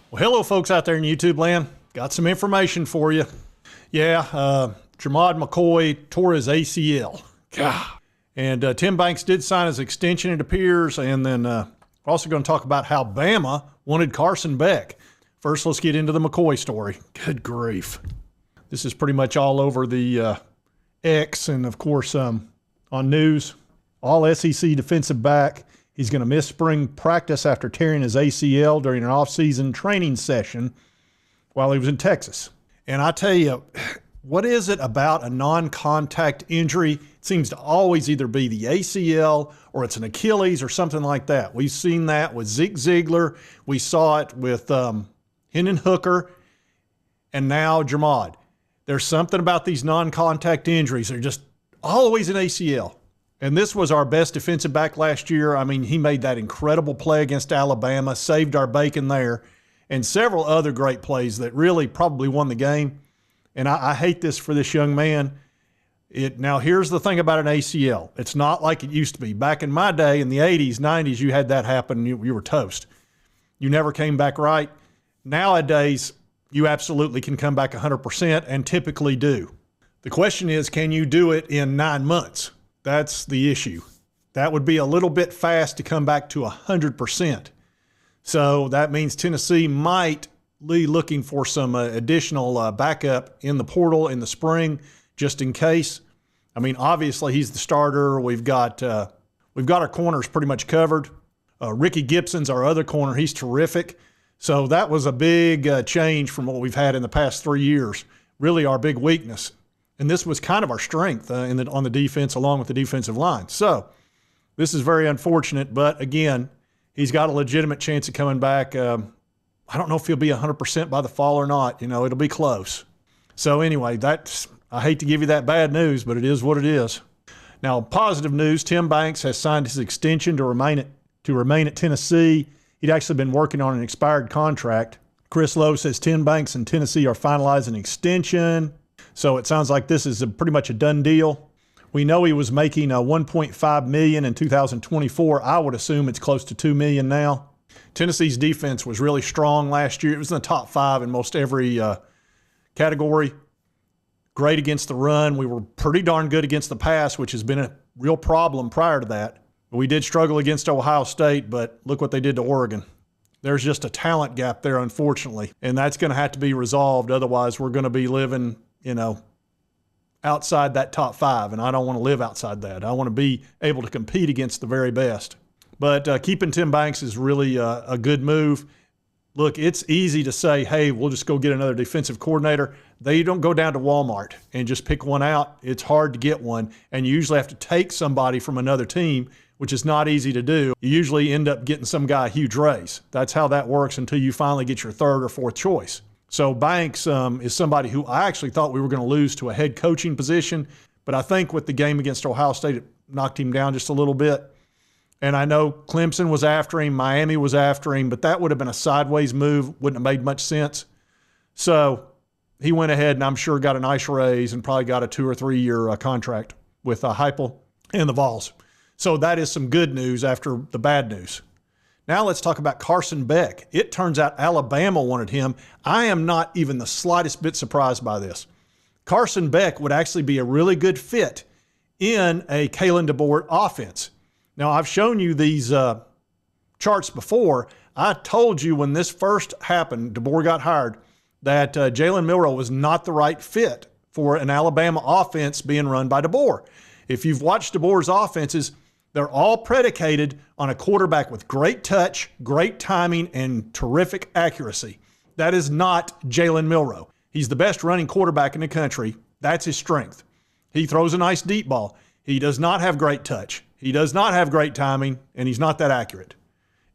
Well, hello, folks out there in YouTube land. Got some information for you. Yeah, Jermod McCoy tore his ACL. God. And Tim Banks did sign his extension, it appears. And then we're also going to talk about how Bama wanted Carson Beck. First, let's get into the McCoy story. Good grief. This is pretty much all over the X and, of course, on news. All SEC defensive back. He's going to miss spring practice after tearing his ACL during an off-season training session while he was in Texas. And I tell you, what is it about a non-contact injury? It seems to always either be the ACL or it's an Achilles or something like that. We've seen that with Zeke Ziegler. We saw it with Hendon Hooker and now Jermod. There's something about these non-contact injuries. They're just always an ACL. And this was our best defensive back last year. I mean, he made that incredible play against Alabama, saved our bacon there, and several other great plays that really probably won the game. And I hate this for this young man. Now, here's the thing about an ACL. It's not like it used to be. Back in my day, in the 80s, 90s, you had that happen, you were toast. You never came back right. Nowadays, you absolutely can come back 100% and typically do. The question is, can you do it in 9 months? That's the issue. That would be a little bit fast to come back to 100%. So that means Tennessee might be looking for some additional backup in the portal in the spring, just in case. I mean, obviously he's the starter. We've got our corners pretty much covered. Ricky Gibson's our other corner. He's terrific. So that was a big change from what we've had in the past 3 years. Really our big weakness. And this was kind of our strength on the defense along with the defensive line. So this is very unfortunate, but again, he's got a legitimate chance of coming back. I don't know if he'll be 100% by the fall or not. You know, it'll be close. So anyway, I hate to give you that bad news, but it is what it is. Now, positive news, Tim Banks has signed his extension to remain at Tennessee. He'd actually been working on an expired contract. Chris Lowe says Tim Banks and Tennessee are finalizing an extension. So it sounds like this is pretty much a done deal. We know he was making $1.5 million in 2024. I would assume it's close to $2 million now. Tennessee's defense was really strong last year. It was in the top 5 in most every category. Great against the run. We were pretty darn good against the pass, which has been a real problem prior to that. We did struggle against Ohio State, but look what they did to Oregon. There's just a talent gap there, unfortunately, and that's going to have to be resolved. Otherwise, we're going to be living outside that top 5, and I don't want to live outside that. I want to be able to compete against the very best. But keeping Tim Banks is really a good move. Look, it's easy to say, hey, we'll just go get another defensive coordinator. They don't go down to Walmart and just pick one out. It's hard to get one, and you usually have to take somebody from another team, which is not easy to do. You usually end up getting some guy a huge raise. That's how that works until you finally get your 3rd or 4th choice. So Banks is somebody who I actually thought we were going to lose to a head coaching position, but I think with the game against Ohio State, it knocked him down just a little bit. And I know Clemson was after him, Miami was after him, but that would have been a sideways move, wouldn't have made much sense. So he went ahead and I'm sure got a nice raise and probably got a 2 or 3 year contract with Heupel and the VOLS. So that is some good news after the bad news. Now let's talk about Carson Beck. It turns out Alabama wanted him. I am not even the slightest bit surprised by this. Carson Beck would actually be a really good fit in a Kalen DeBoer offense. Now, I've shown you these charts before. I told you when this first happened, DeBoer got hired, that Jalen Milroe was not the right fit for an Alabama offense being run by DeBoer. If you've watched DeBoer's offenses, they're all predicated on a quarterback with great touch, great timing, and terrific accuracy. That is not Jalen Milroe. He's the best running quarterback in the country. That's his strength. He throws a nice deep ball. He does not have great touch. He does not have great timing, and he's not that accurate.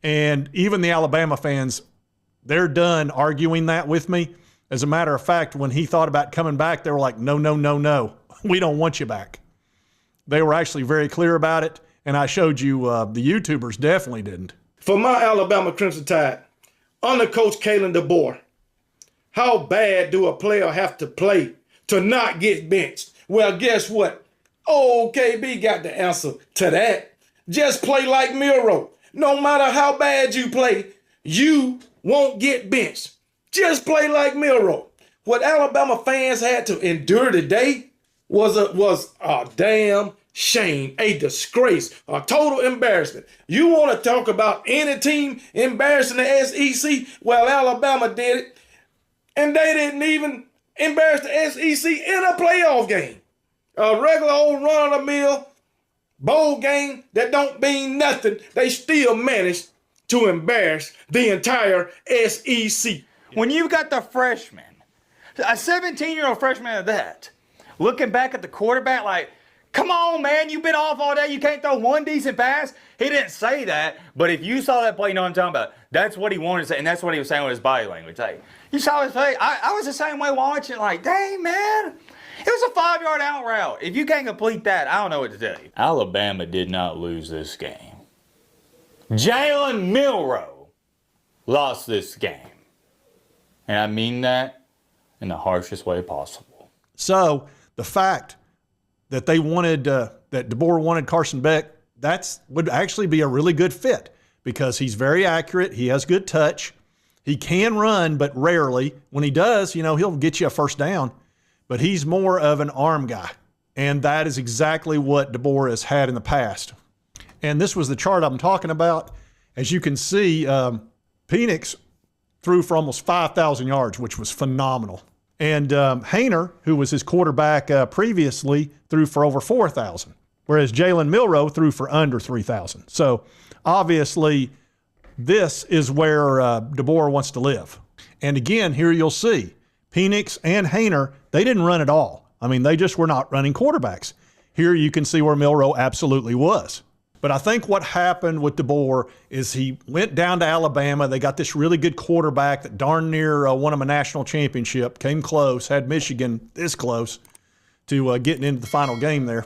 And even the Alabama fans, they're done arguing that with me. As a matter of fact, when he thought about coming back, they were like, no, no, no, no. We don't want you back. They were actually very clear about it. And I showed you the YouTubers definitely didn't. For my Alabama Crimson Tide, under Coach Kalen DeBoer, how bad do a player have to play to not get benched? Well, guess what? Old KB got the answer to that. Just play like Milroe. No matter how bad you play, you won't get benched. Just play like Milroe. What Alabama fans had to endure today was a damn shame, a disgrace, a total embarrassment. You want to talk about any team embarrassing the SEC? Well, Alabama did it, and they didn't even embarrass the SEC in a playoff game. A regular old run-of-the-mill bowl game that don't mean nothing. They still managed to embarrass the entire SEC. When you've got the freshman, a 17-year-old freshman at that, looking back at the quarterback like, come on, man, you've been off all day. You can't throw one decent pass. He didn't say that, but if you saw that play, you know what I'm talking about. That's what he wanted to say, and that's what he was saying with his body language. Like, you saw his face. I was the same way watching, like, dang, man. It was a 5-yard out route. If you can't complete that, I don't know what to tell you. Alabama did not lose this game. Jalen Milroe lost this game. And I mean that in the harshest way possible. So the fact that they wanted, that DeBoer wanted Carson Beck, would actually be a really good fit because he's very accurate. He has good touch. He can run, but rarely. When he does, he'll get you a first down. But he's more of an arm guy. And that is exactly what DeBoer has had in the past. And this was the chart I'm talking about. As you can see, Penix threw for almost 5,000 yards, which was phenomenal. And Haener, who was his quarterback previously, threw for over 4,000, whereas Jalen Milroe threw for under 3,000. So obviously, this is where DeBoer wants to live. And again, here you'll see, Penix and Haener, they didn't run at all. I mean, they just were not running quarterbacks. Here you can see where Milroe absolutely was. But I think what happened with DeBoer is he went down to Alabama. They got this really good quarterback that darn near won him a national championship, came close, had Michigan this close to getting into the final game there.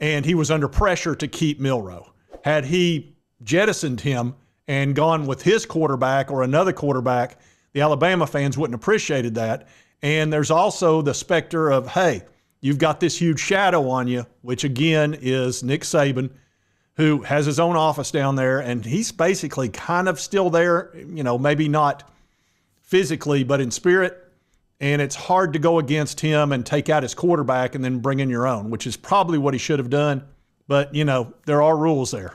And he was under pressure to keep Milroe. Had he jettisoned him and gone with his quarterback or another quarterback, the Alabama fans wouldn't have appreciated that. And there's also the specter of, hey, you've got this huge shadow on you, which again is Nick Saban, who has his own office down there, and he's basically kind of still there, maybe not physically, but in spirit. And it's hard to go against him and take out his quarterback and then bring in your own, which is probably what he should have done. But, there are rules there.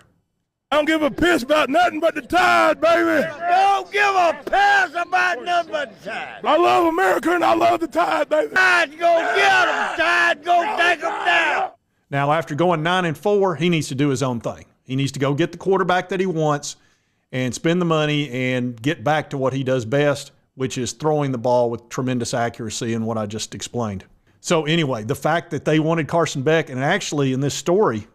I don't give a piss about nothing but the Tide, baby. Don't give a piss about nothing but the Tide. I love America and I love the Tide, baby. Tide, go get them. Tide, go take them down. Now, after going 9-4, he needs to do his own thing. He needs to go get the quarterback that he wants and spend the money and get back to what he does best, which is throwing the ball with tremendous accuracy and what I just explained. So anyway, the fact that they wanted Carson Beck, and actually in this story,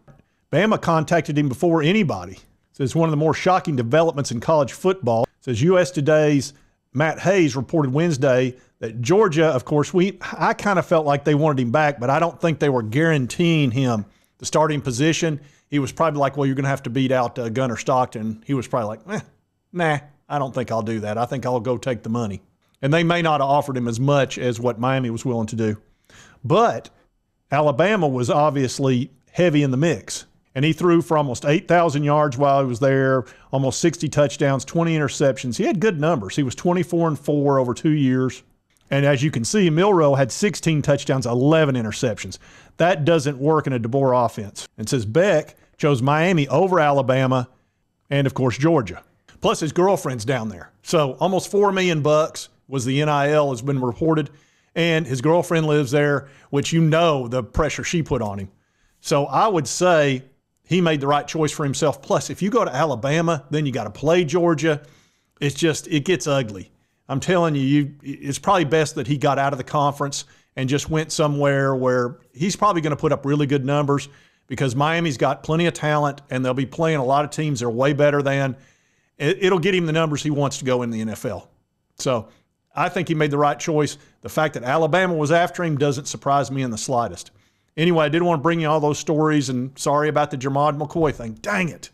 Bama contacted him before anybody. So it's one of the more shocking developments in college football. It says U.S. Today's Matt Hayes reported Wednesday that Georgia, of course, I kind of felt like they wanted him back, but I don't think they were guaranteeing him the starting position. He was probably like, well, you're going to have to beat out Gunnar Stockton. He was probably like, nah, I don't think I'll do that. I think I'll go take the money. And they may not have offered him as much as what Miami was willing to do. But Alabama was obviously heavy in the mix. And he threw for almost 8,000 yards while he was there, almost 60 touchdowns, 20 interceptions. He had good numbers. He was 24-4 over 2 years. And as you can see, Milroe had 16 touchdowns, 11 interceptions. That doesn't work in a DeBoer offense. And says Beck chose Miami over Alabama and, of course, Georgia. Plus his girlfriend's down there. So almost $4 million was the NIL has been reported. And his girlfriend lives there, which the pressure she put on him. So I would say he made the right choice for himself. Plus, if you go to Alabama, then you got to play Georgia. It gets ugly. I'm telling you, it's probably best that he got out of the conference and just went somewhere where he's probably going to put up really good numbers because Miami's got plenty of talent and they'll be playing a lot of teams they're way better than. It'll get him the numbers he wants to go in the NFL. So I think he made the right choice. The fact that Alabama was after him doesn't surprise me in the slightest. Anyway, I did want to bring you all those stories, and sorry about the Jermod McCoy thing. Dang it.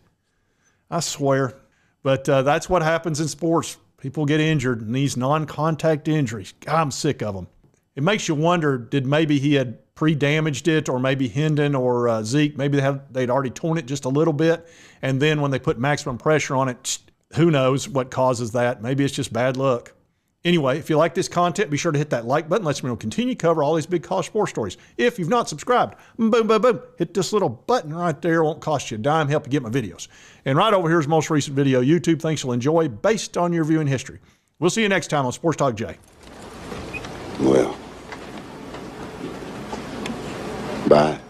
I swear. But that's what happens in sports. People get injured, and these non-contact injuries, God, I'm sick of them. It makes you wonder, did maybe he had pre-damaged it, or maybe Hendon or Zeke, maybe they'd already torn it just a little bit, and then when they put maximum pressure on it, Who knows what causes that? Maybe it's just bad luck. Anyway, if you like this content, be sure to hit that like button. Let's me know continue to cover all these big college sports stories. If you've not subscribed, boom, boom, boom, hit this little button right there. It won't cost you a dime, help you get my videos. And right over here is the most recent video YouTube thinks you'll enjoy based on your viewing history. We'll see you next time on Sports Talk Jay. Well, bye.